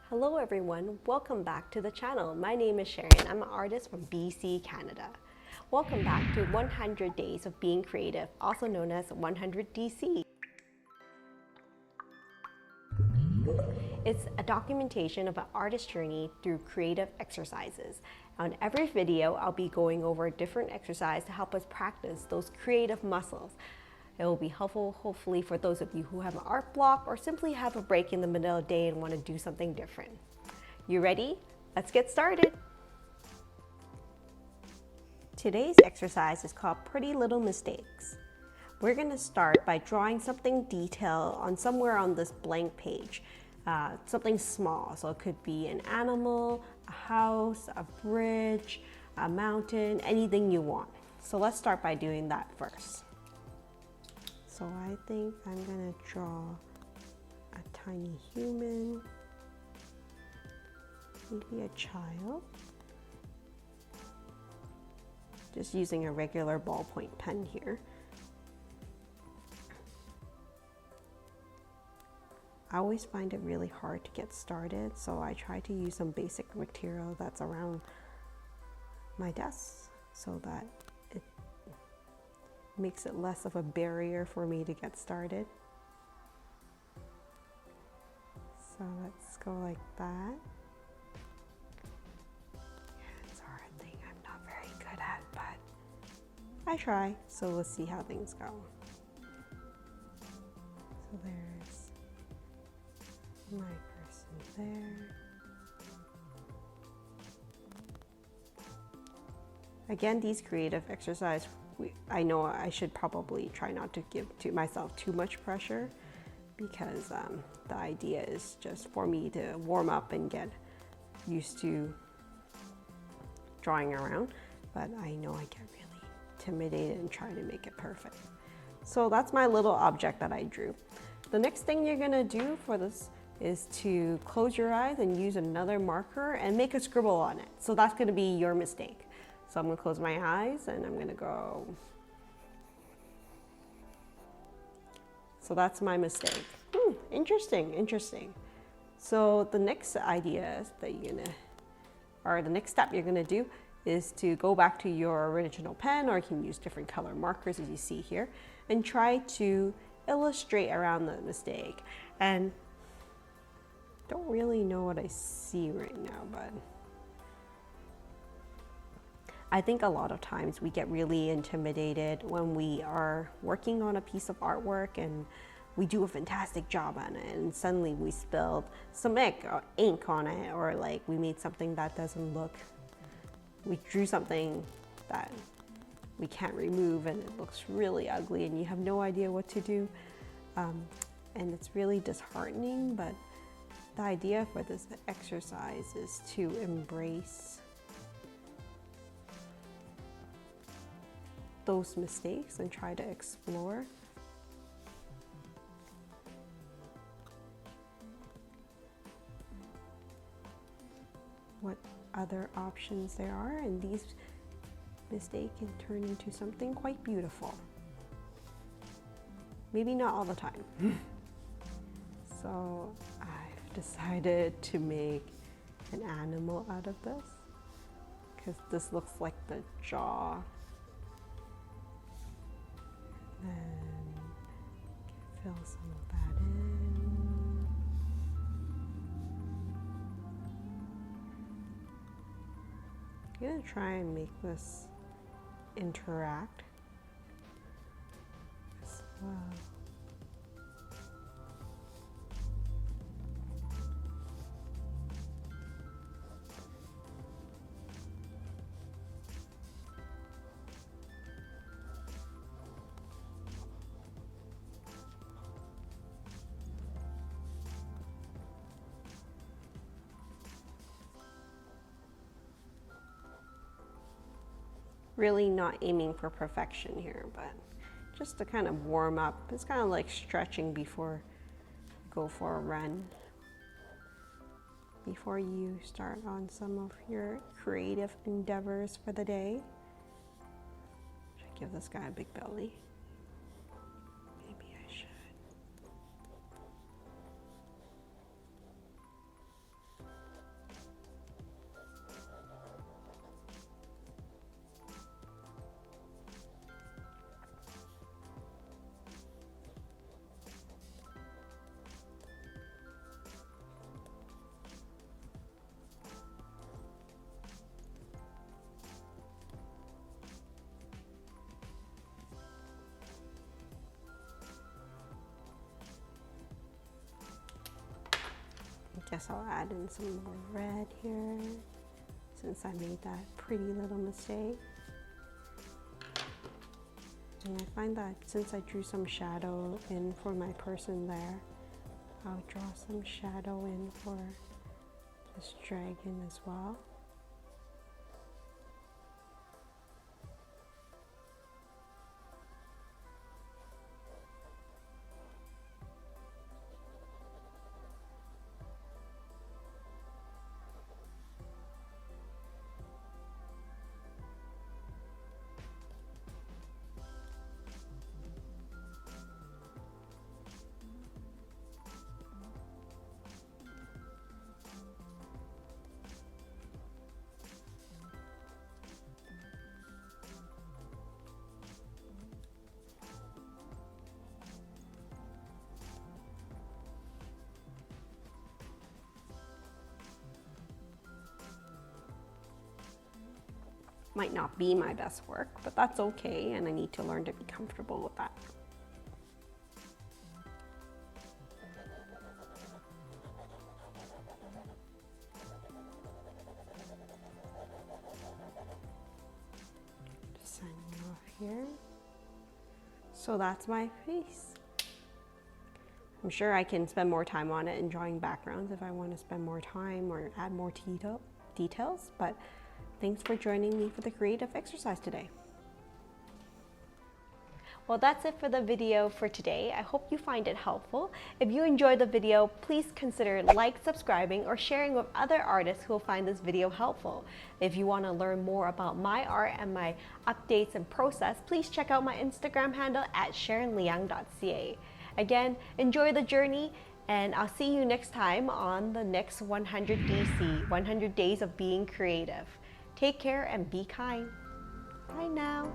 Hello everyone, welcome back to the channel. My name is Sharon. I'm an artist from BC, Canada. Welcome back to 100 Days of Being Creative, also known as 100 DC. It's a documentation of an artist's journey through creative exercises. On every video, I'll be going over a different exercise to help us practice those creative muscles. It will be helpful, hopefully, for those of you who have an art block or simply have a break in the middle of the day and want to do something different. You ready? Let's get started. Today's exercise is called Pretty Little Mistakes. We're going to start by drawing something detailed on somewhere on this blank page. Something small, so it could be an animal, a house, a bridge, a mountain, anything you want. So let's start by doing that first. So I think I'm gonna draw a tiny human, maybe a child. Just using a regular ballpoint pen here. I always find it really hard to get started, so I try to use some basic material that's around my desk so that it makes it less of a barrier for me to get started. So let's go like that. It's a hard thing I'm not very good at, but I try, so we'll see how things go. So there's my person there. Again, these creative exercises, I know I should probably try not to give myself too much pressure because the idea is just for me to warm up and get used to drawing around, but I know I get really intimidated and try to make it perfect. So that's my little object that I drew. The next thing you're gonna do for this is to close your eyes and use another marker and make a scribble on it. So that's gonna be your mistake. So I'm gonna close my eyes and I'm gonna go. So that's my mistake. Interesting, interesting. So the next idea that the next step you're gonna do is to go back to your original pen, or you can use different color markers as you see here, and try to illustrate around the mistake. And don't really know what I see right now, but I think a lot of times we get really intimidated when we are working on a piece of artwork and we do a fantastic job on it and suddenly we spilled some ink on it, or like we made something that doesn't look, we drew something that we can't remove and it looks really ugly and you have no idea what to do. And it's really disheartening, but the idea for this exercise is to embrace those mistakes and try to explore what other options there are, and these mistakes can turn into something quite beautiful. Maybe not all the time. So I've decided to make an animal out of this because this looks like the jaw. And fill some of that in. I'm gonna try and make this interact as well. Really not aiming for perfection here, but just to kind of warm up. It's kind of like stretching before you go for a run. Before you start on some of your creative endeavors for the day. Should give this guy a big belly. Maybe I should. Guess I'll add in some more red here since I made that pretty little mistake. And I find that since I drew some shadow in for my person there, I'll draw some shadow in for this dragon as well. Might not be my best work, but that's okay, and I need to learn to be comfortable with that. Just signing off here. So that's my face. I'm sure I can spend more time on it and drawing backgrounds if I want to spend more time or add more details, but thanks for joining me for the creative exercise today. Well, that's it for the video for today. I hope you find it helpful. If you enjoyed the video, please consider subscribing, or sharing with other artists who will find this video helpful. If you want to learn more about my art and my updates and process, please check out my Instagram handle at sharonleung.ca. Again, enjoy the journey, and I'll see you next time on the next 100 DC, 100 Days of Being Creative. Take care and be kind. Bye now.